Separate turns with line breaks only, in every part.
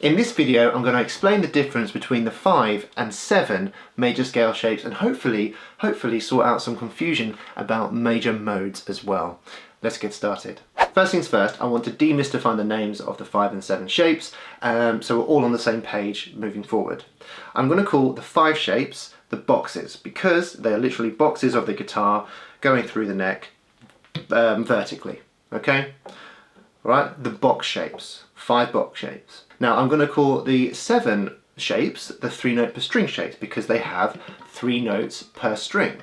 In this video I'm going to explain the difference between the 5 and 7 major scale shapes and hopefully sort out some confusion about major modes as well. Let's get started. First things first, I want to demystify the names of the 5 and 7 shapes so we're all on the same page moving forward. I'm going to call the 5 shapes the boxes because they are literally boxes of the guitar going through the neck vertically. Okay? Right, the box shapes, 5 box shapes. Now I'm going to call the 7 shapes the 3 note per string shapes because they have 3 notes per string.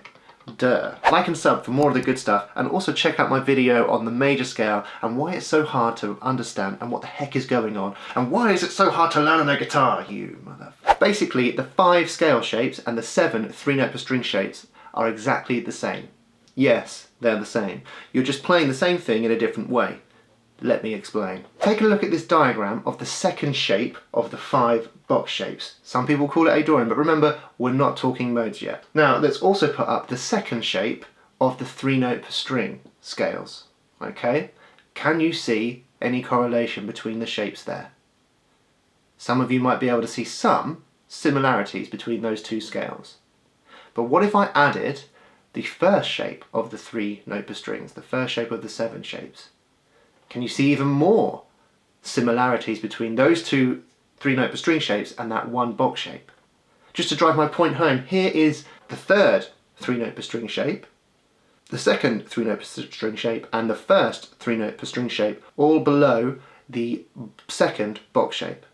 Duh. Like and sub for more of the good stuff, and also check out my video on the major scale and why it's so hard to understand and what the heck is going on and why is it so hard to learn on a guitar, you mother. Basically the 5 scale shapes and the 7 3 note per string shapes are exactly the same. Yes, they're the same. You're just playing the same thing in a different way. Let me explain. Take a look at this diagram of the second shape of the 5 box shapes. Some people call it a Dorian, but remember, we're not talking modes yet. Now, let's also put up the second shape of the 3 note per string scales. Okay? Can you see any correlation between the shapes there? Some of you might be able to see some similarities between those two scales. But what if I added the first shape of the 3 note per strings, the first shape of the 7 shapes? Can you see even more similarities between those two 3 note per string shapes and that one box shape? Just to drive my point home, here is the third 3 note per string shape, the second 3 note per string shape, and the first 3 note per string shape, all below the second box shape.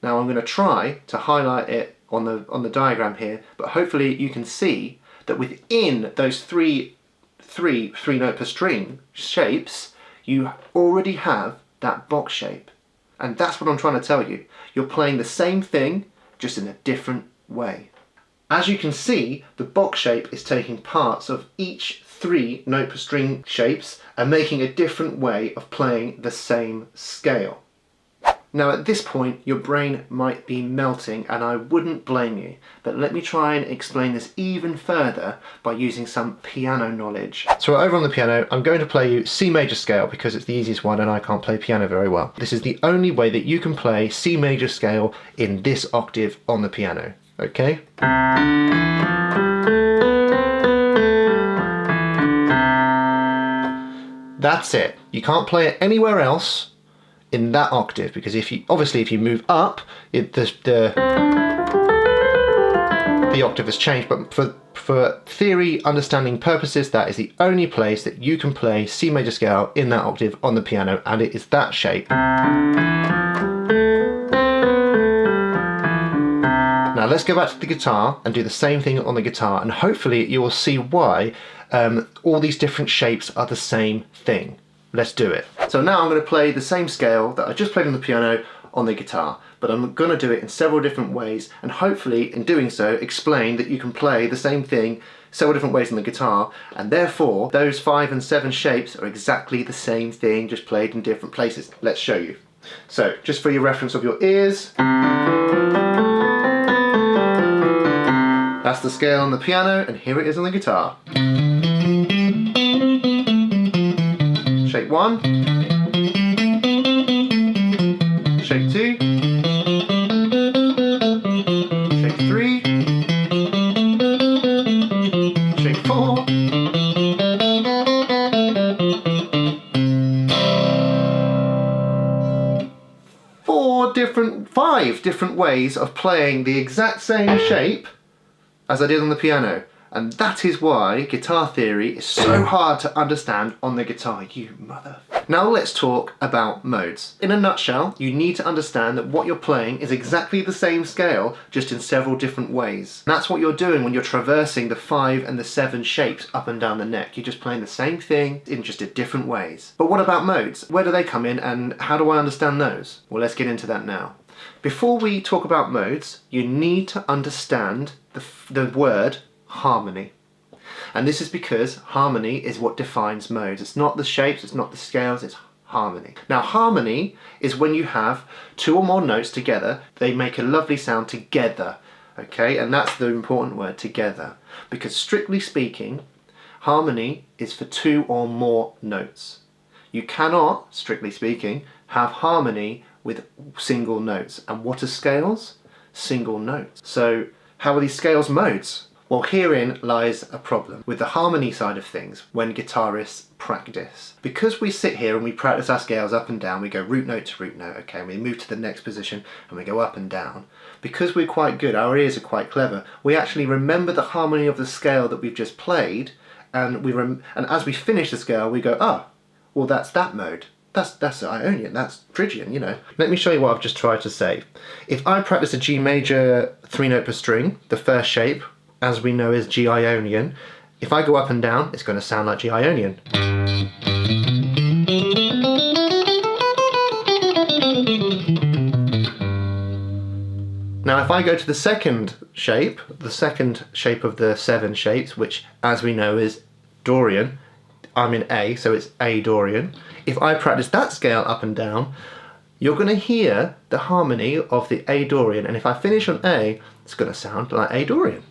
Now I'm going to try to highlight it on the diagram here, but hopefully you can see that within those three note per string shapes, you already have that box shape. And that's what I'm trying to tell you. You're playing the same thing, just in a different way. As you can see, the box shape is taking parts of each 3 note per string shapes and making a different way of playing the same scale. Now at this point your brain might be melting and I wouldn't blame you, but let me try and explain this even further by using some piano knowledge. So over on the piano I'm going to play you C major scale because it's the easiest one and I can't play piano very well. This is the only way that you can play C major scale in this octave on the piano, okay? That's it. You can't play it anywhere else in that octave, because if you move up, the octave has changed, but for theory understanding purposes, that is the only place that you can play C major scale in that octave on the piano, and it is that shape. Now let's go back to the guitar and do the same thing on the guitar, and hopefully you will see why all these different shapes are the same thing. Let's do it. So now I'm going to play the same scale that I just played on the piano on the guitar, but I'm going to do it in several different ways, and hopefully in doing so explain that you can play the same thing several different ways on the guitar, and therefore those 5 and 7 shapes are exactly the same thing, just played in different places. Let's show you. So just for your reference of your ears, that's the scale on the piano, and here it is on the guitar. Shape 1, shape 2, shape 3, shape 4, five different ways of playing the exact same shape as I did on the piano. And that is why guitar theory is so hard to understand on the guitar, you mother. Now let's talk about modes. In a nutshell, you need to understand that what you're playing is exactly the same scale, just in several different ways. And that's what you're doing when you're traversing the 5 and the 7 shapes up and down the neck. You're just playing the same thing in just different ways. But what about modes? Where do they come in and how do I understand those? Well, let's get into that now. Before we talk about modes, you need to understand the word harmony. And this is because harmony is what defines modes. It's not the shapes, it's not the scales, it's harmony. Now harmony is when you have 2 or more notes together, they make a lovely sound together, okay? And that's the important word, together. Because strictly speaking, harmony is for 2 or more notes. You cannot, strictly speaking, have harmony with single notes. And what are scales? Single notes. So how are these scales modes? Well, herein lies a problem with the harmony side of things when guitarists practice. Because we sit here and we practice our scales up and down, we go root note to root note, okay, and we move to the next position and we go up and down. Because we're quite good, our ears are quite clever, we actually remember the harmony of the scale that we've just played, and and as we finish the scale we go, oh, well that's that mode. That's Ionian, that's Phrygian, you know. Let me show you what I've just tried to say. If I practice a G major 3-note per string, the first shape, as we know, is G Ionian. If I go up and down, it's going to sound like G Ionian. Now if I go to the second shape of the 7 shapes, which as we know is Dorian, I'm in A, so it's A Dorian. If I practice that scale up and down, you're going to hear the harmony of the A Dorian, and if I finish on A, it's going to sound like A Dorian.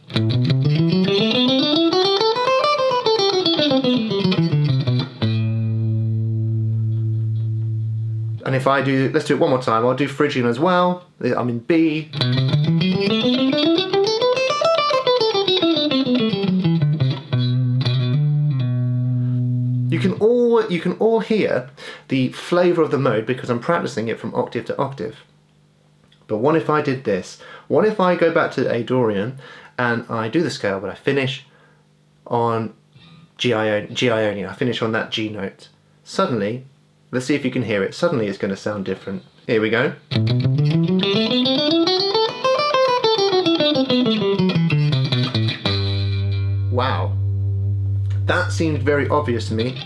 And if I do, let's do it one more time, I'll do Phrygian as well. I'm in B. You can all hear the flavour of the mode because I'm practicing it from octave to octave. But what if I did this? What if I go back to A Dorian and I do the scale, but I finish on G Ionian, I finish on that G note. Suddenly, let's see if you can hear it, suddenly it's going to sound different. Here we go. Wow. That seemed very obvious to me.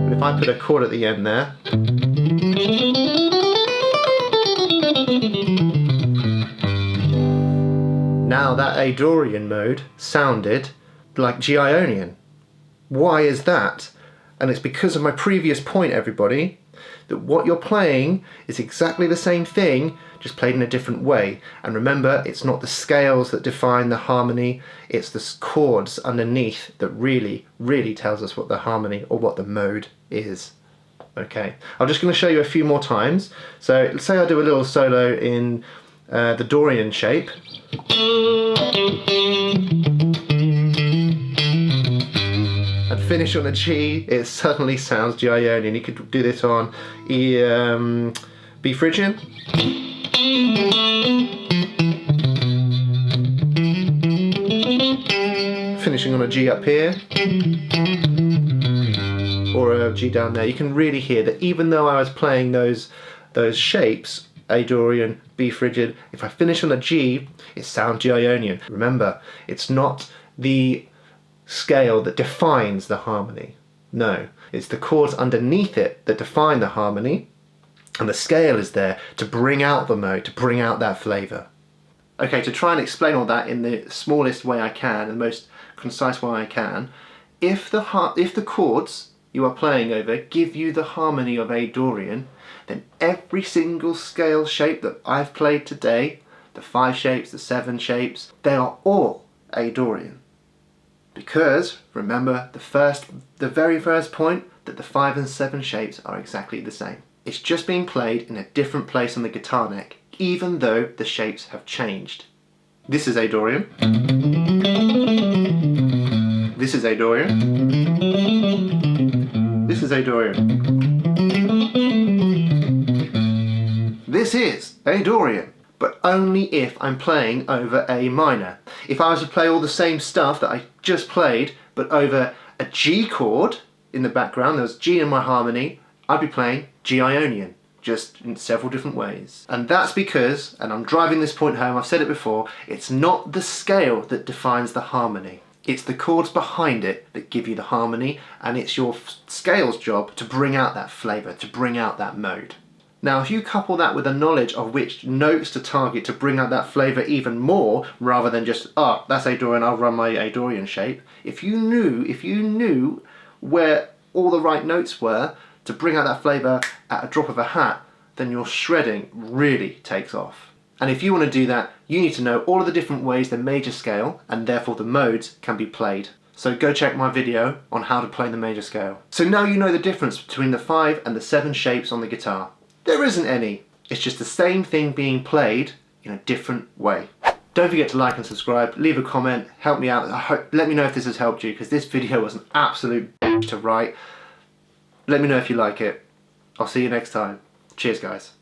But if I put a chord at the end there, now that A Dorian mode sounded like G Ionian. Why is that? And it's because of my previous point, everybody, that what you're playing is exactly the same thing, just played in a different way. And remember, it's not the scales that define the harmony, it's the chords underneath that really, really tells us what the harmony or what the mode is. Okay, I'm just going to show you a few more times. So let's say I do a little solo in the Dorian shape. And finish on a G, it suddenly sounds G Ionian. You could do this on B Phrygian. Finishing on a G up here, or a G down there. You can really hear that even though I was playing those shapes, A Dorian, B Phrygian, if I finish on a G, it sounds G Ionian. Remember, it's not the scale that defines the harmony. No, it's the chords underneath it that define the harmony, and the scale is there to bring out the mode, to bring out that flavour. Okay, to try and explain all that in the smallest way I can, the most concise way I can, if the chords you are playing over give you the harmony of A Dorian, then every single scale shape that I've played today, the 5 shapes, the 7 shapes, they are all A Dorian. Because, remember, the very first point, that the 5 and 7 shapes are exactly the same. It's just being played in a different place on the guitar neck, even though the shapes have changed. This is A Dorian. This is A Dorian. This is A Dorian. This is A Dorian. But only if I'm playing over A minor. If I was to play all the same stuff that I just played, but over a G chord in the background, there was G in my harmony, I'd be playing G Ionian, just in several different ways. And that's because, and I'm driving this point home, I've said it before, it's not the scale that defines the harmony. It's the chords behind it that give you the harmony, and it's your scale's job to bring out that flavour, to bring out that mode. Now, if you couple that with a knowledge of which notes to target to bring out that flavour even more, rather than just, oh, that's A Dorian, I'll run my A Dorian shape. If you knew where all the right notes were to bring out that flavour at a drop of a hat, then your shredding really takes off. And if you want to do that, you need to know all of the different ways the major scale, and therefore the modes, can be played. So go check my video on how to play the major scale. So now you know the difference between the 5 and the 7 shapes on the guitar. There isn't any. It's just the same thing being played in a different way. Don't forget to like and subscribe, leave a comment, help me out. Let me know if this has helped you, because this video was an absolute to write. Let me know if you like it. I'll see you next time. Cheers, guys.